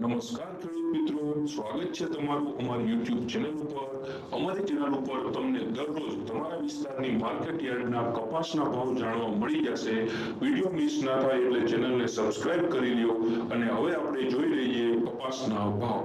નમસ્કાર ખેડૂત મિત્રો, સ્વાગત છે તમારું અમારી YouTube ચેનલ ઉપર। અમારી ચેનલ ઉપર તમને દરરોજ તમારા વિસ્તારની માર્કેટ યાર્ડના કપાસના ભાવ જાણવા મળી જશે। વિડિયો મિસ ના થાય એટલે ચેનલને સબસ્ક્રાઇબ કરી લ્યો। અને હવે આપણે જોઈ લઈએ કપાસના ભાવ।